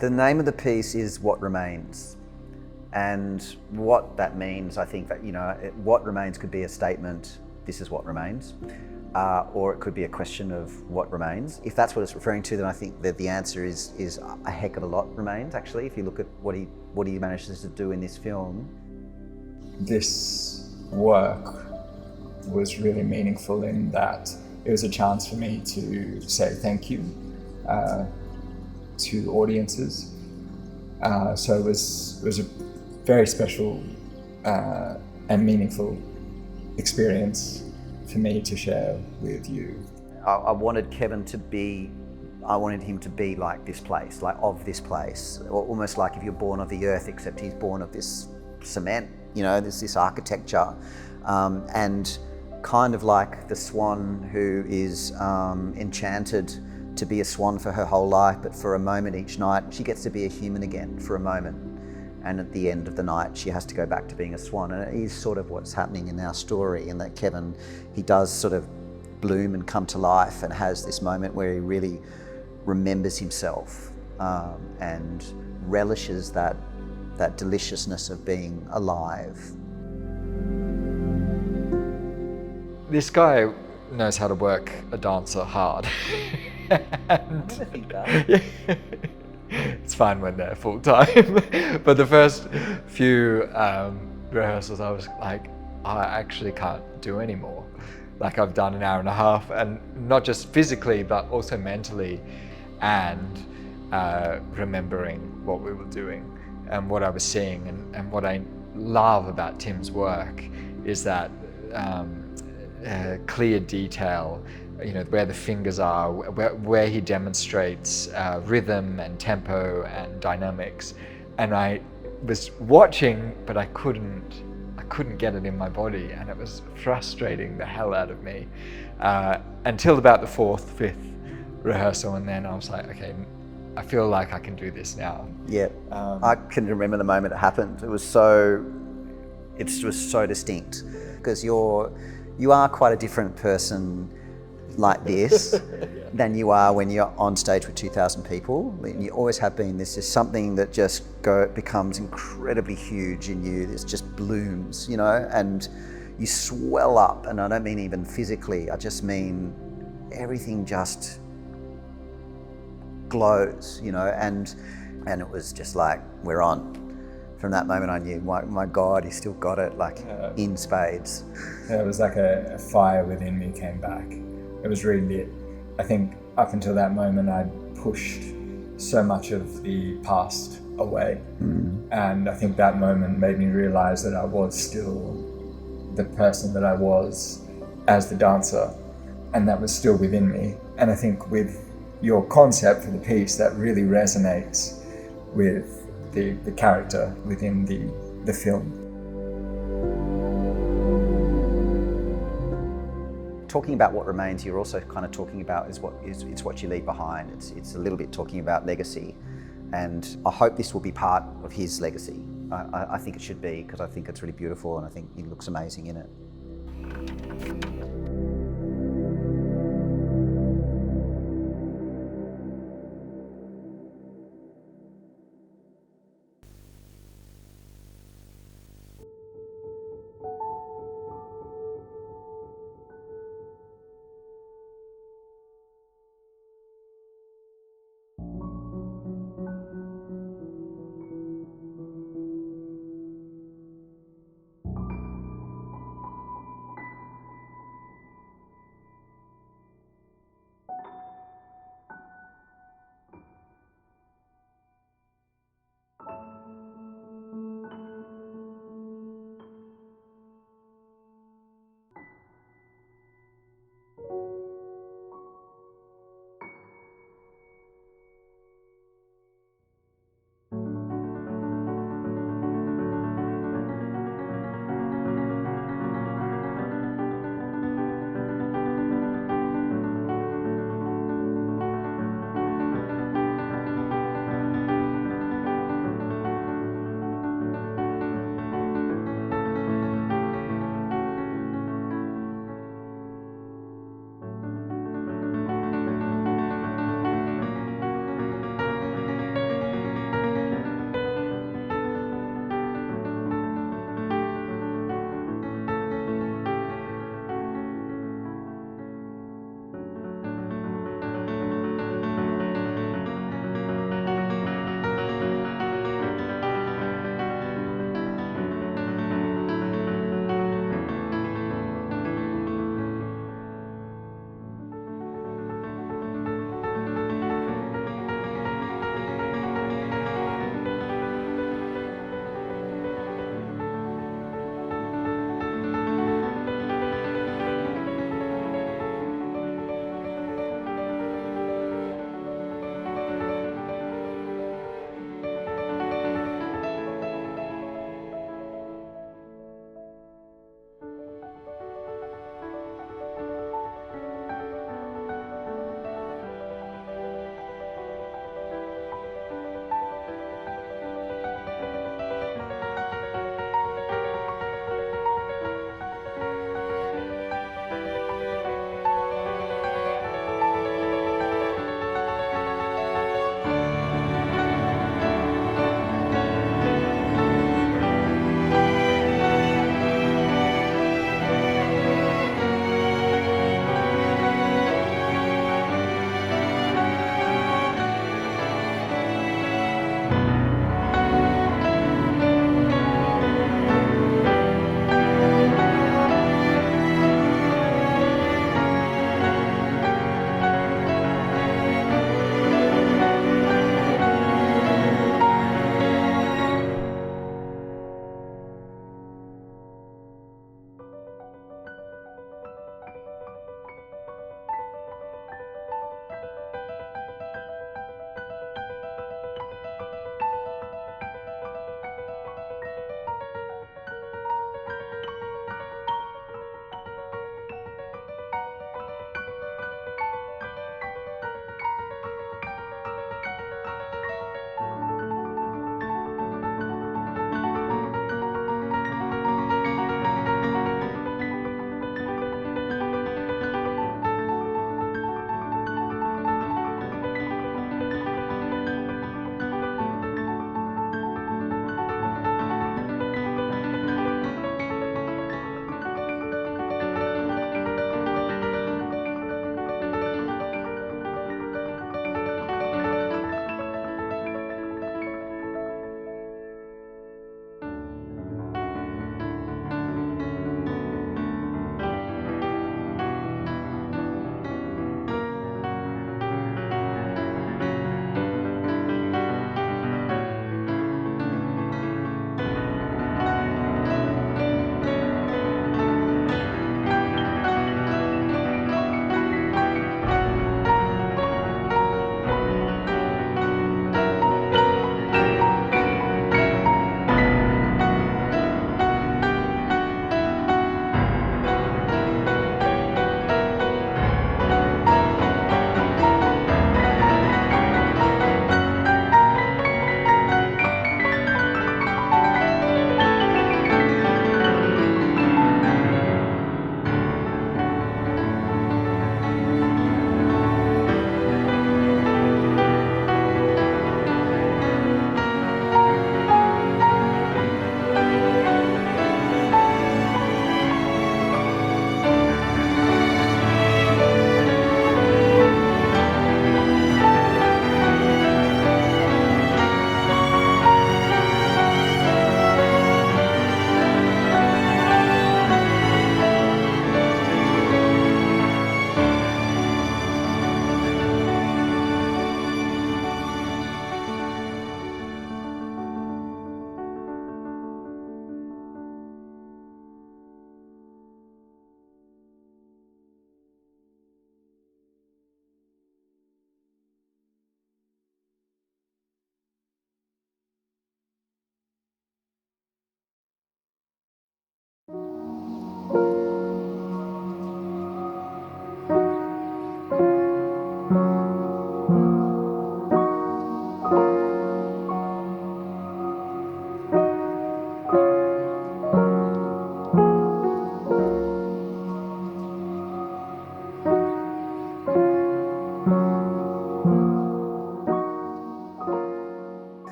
The name of the piece is What Remains. And what that means, I think that, what remains could be a statement, this is what remains, or it could be a question of what remains. If that's what it's referring to, then I think that the answer is a heck of a lot remains, actually, if you look at what he manages to do in this film. This work was really meaningful in that it was a chance for me to say thank you to audiences. So it was a very special and meaningful experience for me to share with you. I wanted him to be like this place, like of this place, or almost like if you're born of the earth, except he's born of this cement, there's this architecture, and kind of like the swan who is enchanted to be a swan for her whole life, but for a moment each night she gets to be a human again for a moment, and at the end of the night she has to go back to being a swan. And it is sort of what's happening in our story, and that Kevin, he does sort of bloom and come to life and has this moment where he really remembers himself and relishes that deliciousness of being alive. This guy knows how to work a dancer hard. I never think that. It's fine when they're full time. But the first few rehearsals, I was like, I actually can't do anymore. Like, I've done an hour and a half, and not just physically, but also mentally, and remembering what we were doing and what I was seeing. And what I love about Tim's work is that clear detail, where the fingers are, where he demonstrates rhythm and tempo and dynamics. And I was watching, but I couldn't get it in my body, and it was frustrating the hell out of me until about the 4th, 5th rehearsal, and then I was like, okay, I feel like I can do this now. Yeah, I can remember the moment it happened. It was so distinct, because you are quite a different person like this than you are when you're on stage with 2,000 people. You always have been. There's just something that just becomes incredibly huge in you. This just blooms, and you swell up. And I don't mean even physically. I just mean everything just glows, and it was just like, we're on. From that moment I knew, my God, he still got it, in spades. Yeah, it was like a fire within me came back. It was really lit. I think up until that moment I'd pushed so much of the past away. And I think that moment made me realize that I was still the person that I was as the dancer, and that was still within me. And I think with your concept for the piece, that really resonates with the character within the film. Talking about what remains, you're also kind of talking about it's what you leave behind. It's a little bit talking about legacy, and I hope this will be part of his legacy. I think it should be, because I think it's really beautiful, and I think he looks amazing in it.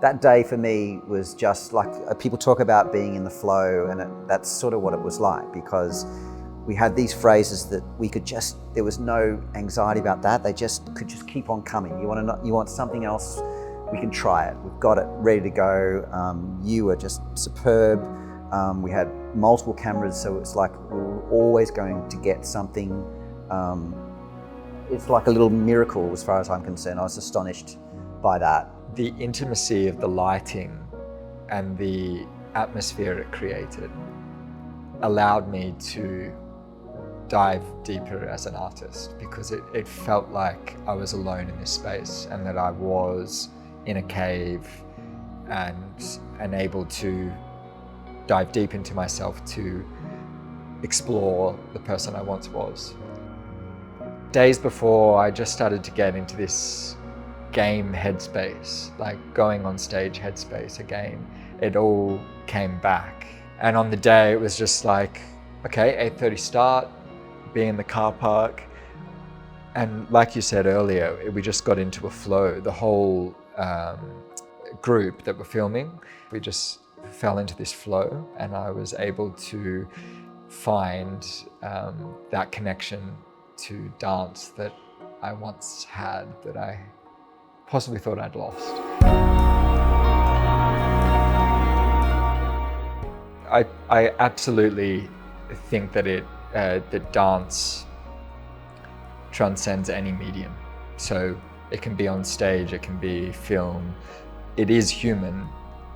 that day for me was just like, people talk about being in the flow, and that's sort of what it was like, because we had these phrases that we could just, there was no anxiety about that. They could just keep on coming. You want something else, we can try it. We've got it ready to go. You were just superb. We had multiple cameras, so it's like we were always going to get something. It's like a little miracle as far as I'm concerned. I was astonished by that. The intimacy of the lighting and the atmosphere it created allowed me to dive deeper as an artist, because it felt like I was alone in this space, and that I was in a cave and able to dive deep into myself to explore the person I once was. Days before, I just started to get into this game headspace, like going on stage headspace again. It all came back. And on the day, it was just like, okay, 8:30 start, be in the car park. And like you said earlier, we just got into a flow. The whole group that were filming, we just fell into this flow, and I was able to find that connection to dance that I once had, that I possibly thought I'd lost. I absolutely think that that dance transcends any medium. So it can be on stage, it can be film. It is human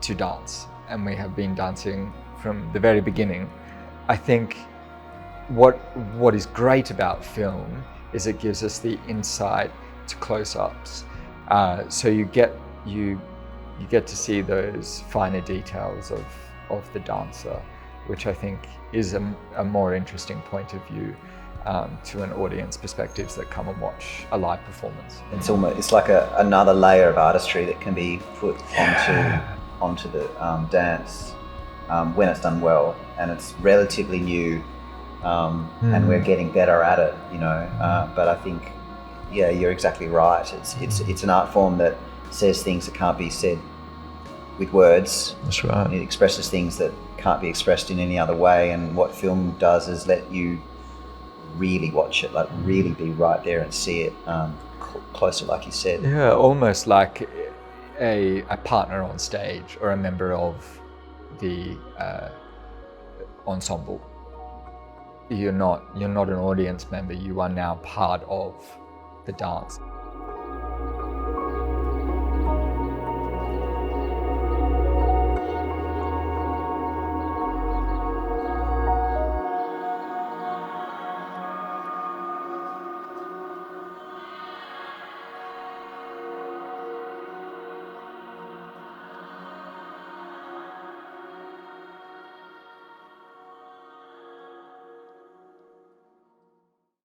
to dance, and we have been dancing from the very beginning. I think what is great about film is it gives us the insight to close-ups. So you get to see those finer details of the dancer, which I think is a more interesting point of view to an audience perspectives that come and watch a live performance. It's like another layer of artistry that can be put onto the dance when it's done well, and it's relatively new, and we're getting better at it, but I think, yeah, you're exactly right. It's an art form that says things that can't be said with words. That's right. It expresses things that can't be expressed in any other way, and what film does is let you really watch it, like really be right there and see it closer, like you said. Yeah, almost like a partner on stage, or a member of the ensemble. You're not an audience member, you are now part of the dance.